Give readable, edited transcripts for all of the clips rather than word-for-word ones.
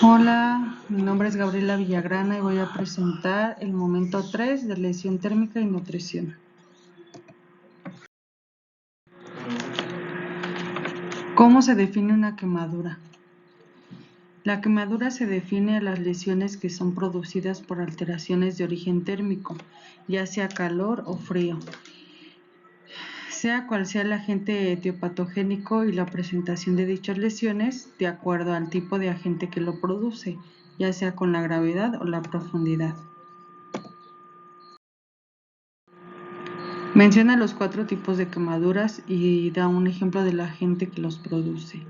Hola, mi nombre es Gabriela Villagrana y voy a presentar el momento 3 de lesión térmica y nutrición. ¿Cómo se define una quemadura? La quemadura se define a las lesiones que son producidas por alteraciones de origen térmico, ya sea calor o frío. Sea cual sea el agente etiopatogénico y la presentación de dichas lesiones, de acuerdo al tipo de agente que lo produce, ya sea con la gravedad o la profundidad. Menciona los 4 tipos de quemaduras y da un ejemplo del agente que los produce.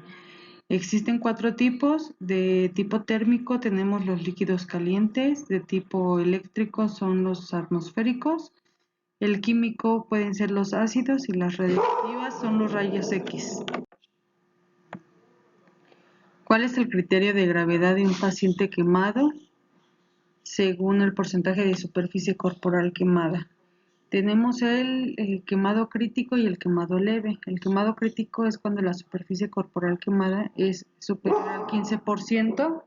Existen 4 tipos. De tipo térmico tenemos los líquidos calientes, de tipo eléctrico son los atmosféricos, el químico pueden ser los ácidos y las radiactivas son los rayos X. ¿Cuál es el criterio de gravedad de un paciente quemado? Según el porcentaje de superficie corporal quemada. Tenemos el quemado crítico y el quemado leve. El quemado crítico es cuando la superficie corporal quemada es superior al 15%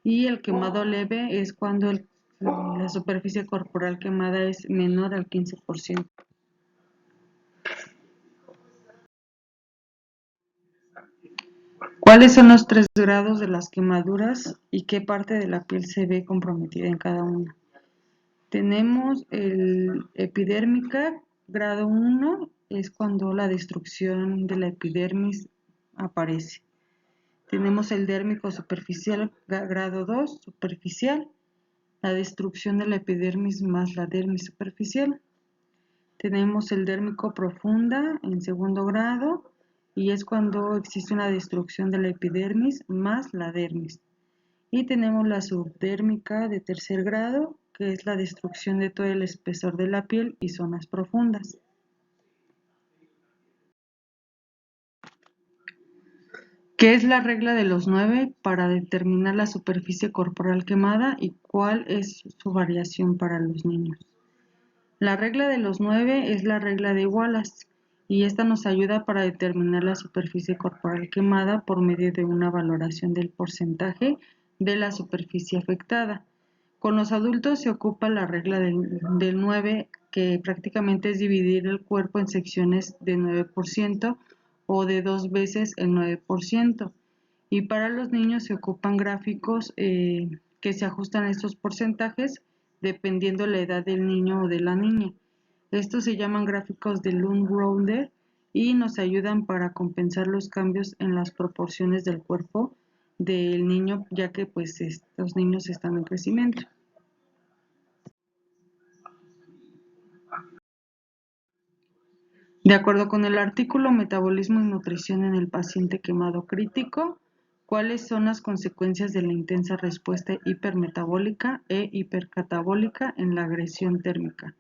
y el quemado leve es cuando la superficie corporal quemada es menor al 15%. ¿Cuáles son los 3 grados de las quemaduras y qué parte de la piel se ve comprometida en cada una? Tenemos el epidérmica, grado 1, es cuando la destrucción de la epidermis aparece. Tenemos el dérmico superficial, grado 2, superficial, la destrucción de la epidermis más la dermis superficial. Tenemos el dérmico profunda en segundo grado y es cuando existe una destrucción de la epidermis más la dermis. Y tenemos la subdérmica de tercer grado, que es la destrucción de todo el espesor de la piel y zonas profundas. ¿Qué es la regla de los 9 para determinar la superficie corporal quemada y cuál es su variación para los niños? La regla de los 9 es la regla de Wallace y esta nos ayuda para determinar la superficie corporal quemada por medio de una valoración del porcentaje de la superficie afectada. Con los adultos se ocupa la regla del 9, que prácticamente es dividir el cuerpo en secciones de 9% o de 2 veces el 9%. Y para los niños se ocupan gráficos que se ajustan a estos porcentajes dependiendo la edad del niño o de la niña. Estos se llaman gráficos de Lund-Rounder y nos ayudan para compensar los cambios en las proporciones del cuerpo del niño, ya que pues estos niños están en crecimiento. De acuerdo con el artículo Metabolismo y nutrición en el paciente quemado crítico, ¿cuáles son las consecuencias de la intensa respuesta hipermetabólica e hipercatabólica en la agresión térmica?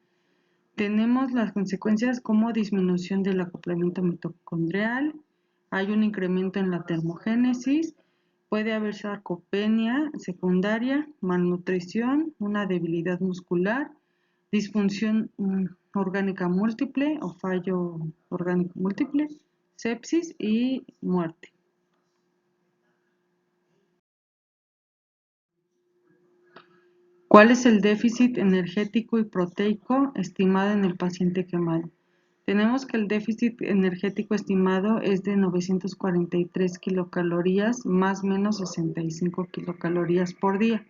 Tenemos las consecuencias como disminución del acoplamiento mitocondrial, hay un incremento en la termogénesis, puede haber sarcopenia secundaria, malnutrición, una debilidad muscular, disfunción orgánica múltiple o fallo orgánico múltiple, sepsis y muerte. ¿Cuál es el déficit energético y proteico estimado en el paciente quemado? Tenemos que el déficit energético estimado es de 943 kilocalorías más menos 65 kilocalorías por día.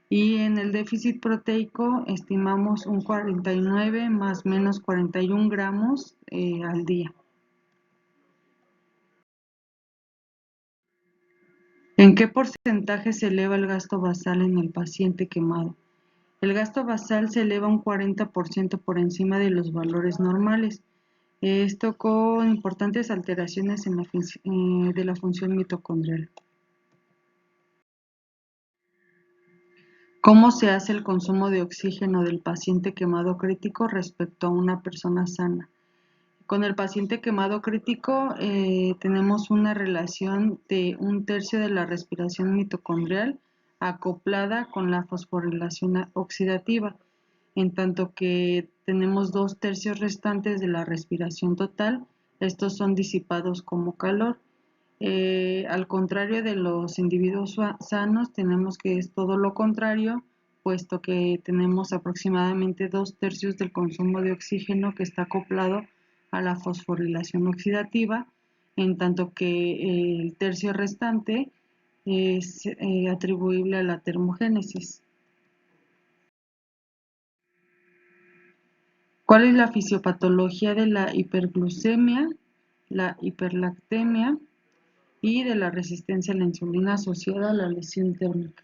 Y en el déficit proteico estimamos un 49 más menos 41 gramos al día. ¿En qué porcentaje se eleva el gasto basal en el paciente quemado? El gasto basal se eleva un 40% por encima de los valores normales. Esto con importantes alteraciones en de la función mitocondrial. ¿Cómo se hace el consumo de oxígeno del paciente quemado crítico respecto a una persona sana? Con el paciente quemado crítico tenemos una relación de 1/3 de la respiración mitocondrial acoplada con la fosforilación oxidativa, en tanto que tenemos 2/3 restantes de la respiración total, estos son disipados como calor. Al contrario de los individuos sanos, tenemos que es todo lo contrario, puesto que tenemos aproximadamente 2/3 del consumo de oxígeno que está acoplado a la fosforilación oxidativa, en tanto que el tercio restante es atribuible a la termogénesis. ¿Cuál es la fisiopatología de la hiperglucemia, la hiperlactemia y de la resistencia a la insulina asociada a la lesión térmica?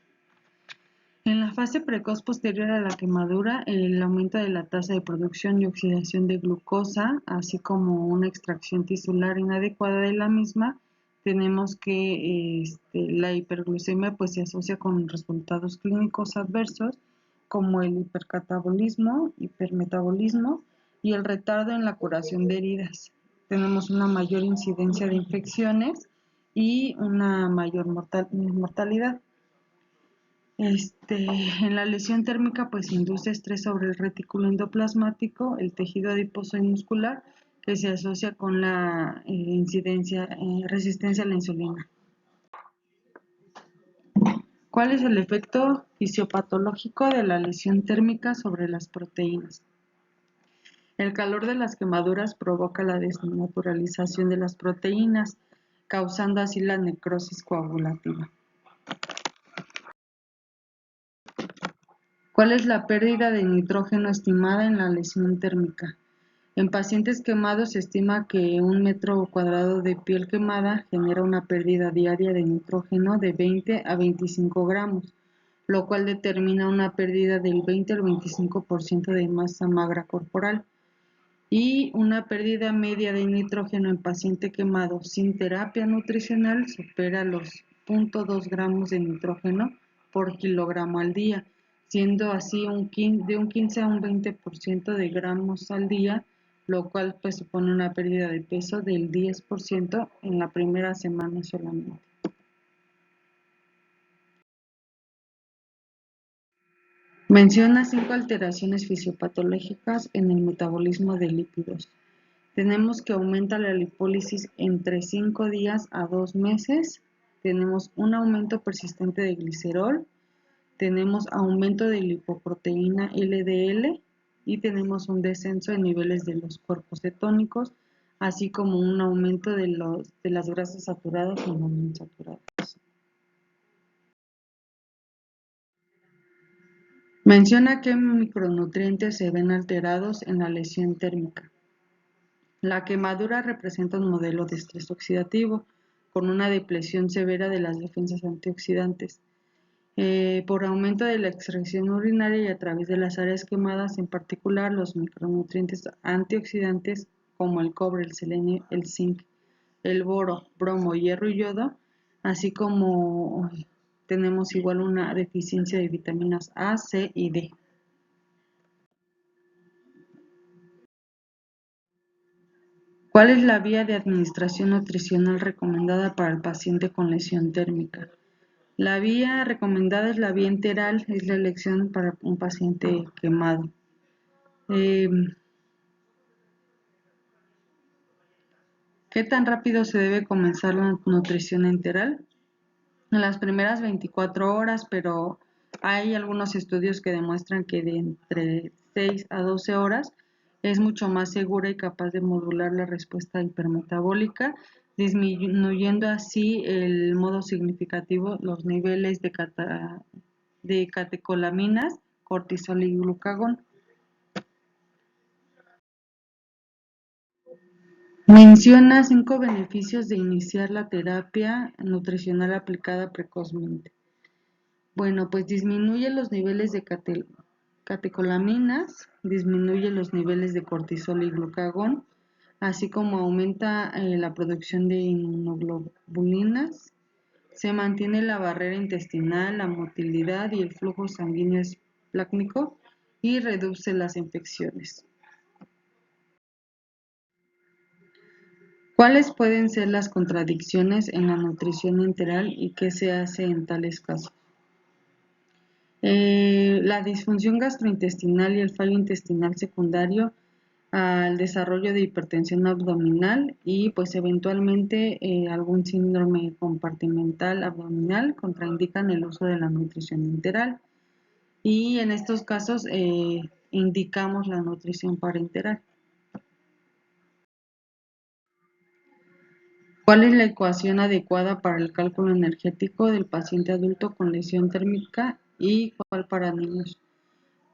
En la fase precoz posterior a la quemadura, el aumento de la tasa de producción y oxidación de glucosa, así como una extracción tisular inadecuada de la misma, tenemos que la hiperglucemia pues, se asocia con resultados clínicos adversos como el hipercatabolismo, hipermetabolismo y el retardo en la curación de heridas. Tenemos una mayor incidencia de infecciones y una mayor mortalidad. En la lesión térmica pues induce estrés sobre el retículo endoplasmático, el tejido adiposo y muscular, que se asocia con la resistencia a la insulina. ¿Cuál es el efecto fisiopatológico de la lesión térmica sobre las proteínas? El calor de las quemaduras provoca la desnaturalización de las proteínas, causando así la necrosis coagulativa. ¿Cuál es la pérdida de nitrógeno estimada en la lesión térmica? En pacientes quemados se estima que 1 metro cuadrado de piel quemada genera una pérdida diaria de nitrógeno de 20 a 25 gramos, lo cual determina una pérdida del 20 al 25% de masa magra corporal. Y una pérdida media de nitrógeno en paciente quemado sin terapia nutricional supera los 0.2 gramos de nitrógeno por kilogramo al día, siendo así de un 15 a un 20% de gramos al día, lo cual pues supone una pérdida de peso del 10% en la primera semana solamente. Menciona 5 alteraciones fisiopatológicas en el metabolismo de lípidos. Tenemos que aumenta la lipólisis entre 5 días a 2 meses. Tenemos un aumento persistente de glicerol. Tenemos aumento de lipoproteína LDL y tenemos un descenso en niveles de los cuerpos cetónicos, así como un aumento de las grasas saturadas y monoinsaturadas. Menciona qué micronutrientes se ven alterados en la lesión térmica. La quemadura representa un modelo de estrés oxidativo con una depresión severa de las defensas antioxidantes. Por aumento de la excreción urinaria y a través de las áreas quemadas, en particular los micronutrientes antioxidantes como el cobre, el selenio, el zinc, el boro, bromo, hierro y yodo, así como tenemos igual una deficiencia de vitaminas A, C y D. ¿Cuál es la vía de administración nutricional recomendada para el paciente con lesión térmica? La vía recomendada es la vía enteral, es la elección para un paciente quemado. ¿Qué tan rápido se debe comenzar la nutrición enteral? En las primeras 24 horas, pero hay algunos estudios que demuestran que de entre 6 a 12 horas es mucho más segura y capaz de modular la respuesta hipermetabólica, disminuyendo así el modo significativo los niveles de catecolaminas, cortisol y glucagón. Menciona 5 beneficios de iniciar la terapia nutricional aplicada precozmente. Bueno, pues disminuye los niveles de catecolaminas, disminuye los niveles de cortisol y glucagón, así como aumenta la producción de inmunoglobulinas, se mantiene la barrera intestinal, la motilidad y el flujo sanguíneo esplácnico y reduce las infecciones. ¿Cuáles pueden ser las contradicciones en la nutrición enteral y qué se hace en tales casos? La disfunción gastrointestinal y el fallo intestinal secundario al desarrollo de hipertensión abdominal y pues eventualmente algún síndrome compartimental abdominal contraindican el uso de la nutrición enteral y en estos casos indicamos la nutrición parenteral. ¿Cuál es la ecuación adecuada para el cálculo energético del paciente adulto con lesión térmica y cuál para niños?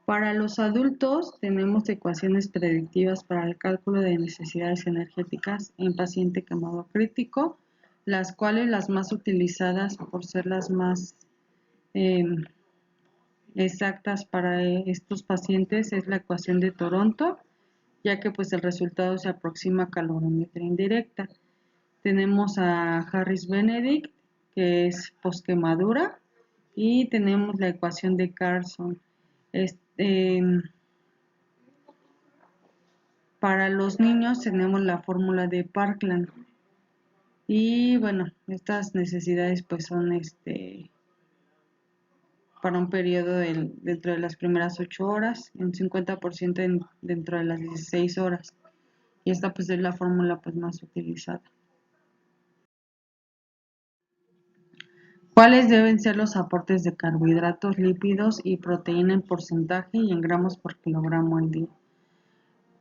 Para los adultos tenemos ecuaciones predictivas para el cálculo de necesidades energéticas en paciente quemado crítico, las cuales las más utilizadas por ser las más eh, exactas para estos pacientes es la ecuación de Toronto, ya que pues el resultado se aproxima a calorimetría indirecta. Tenemos a Harris-Benedict, que es posquemadura, y tenemos la ecuación de Carlson. Para los niños tenemos la fórmula de Parkland. Y bueno, estas necesidades pues son para un periodo dentro de las primeras 8 horas, y un 50% dentro de las 16 horas. Y esta pues es la fórmula pues más utilizada. ¿Cuáles deben ser los aportes de carbohidratos, lípidos y proteína en porcentaje y en gramos por kilogramo al día?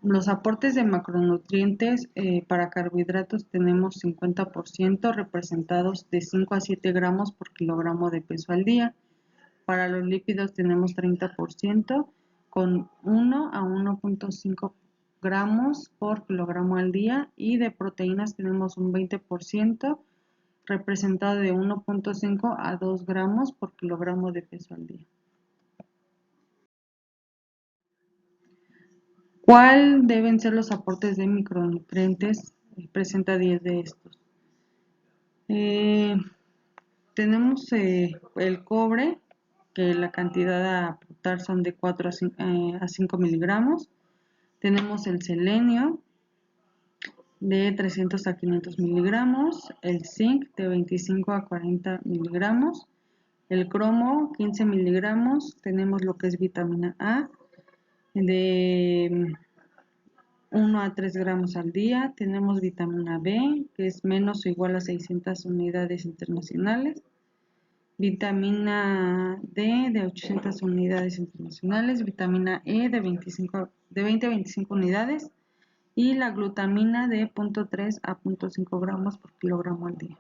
Los aportes de macronutrientes para carbohidratos tenemos 50% representados de 5 a 7 gramos por kilogramo de peso al día. Para los lípidos tenemos 30% con 1 a 1.5 gramos por kilogramo al día y de proteínas tenemos un 20% representado de 1.5 a 2 gramos por kilogramo de peso al día. ¿Cuál deben ser los aportes de micronutrientes? Presenta 10 de estos. Tenemos el cobre, que la cantidad a aportar son de 4 a 5 miligramos. Tenemos el selenio de 300 a 500 miligramos, el zinc de 25 a 40 miligramos, el cromo 15 miligramos, tenemos lo que es vitamina A de 1 a 3 gramos al día, tenemos vitamina B que es menos o igual a 600 unidades internacionales, vitamina D de 800 unidades internacionales, vitamina E de 20 a 25 unidades y la glutamina de 0.3 a 0.5 gramos por kilogramo al día.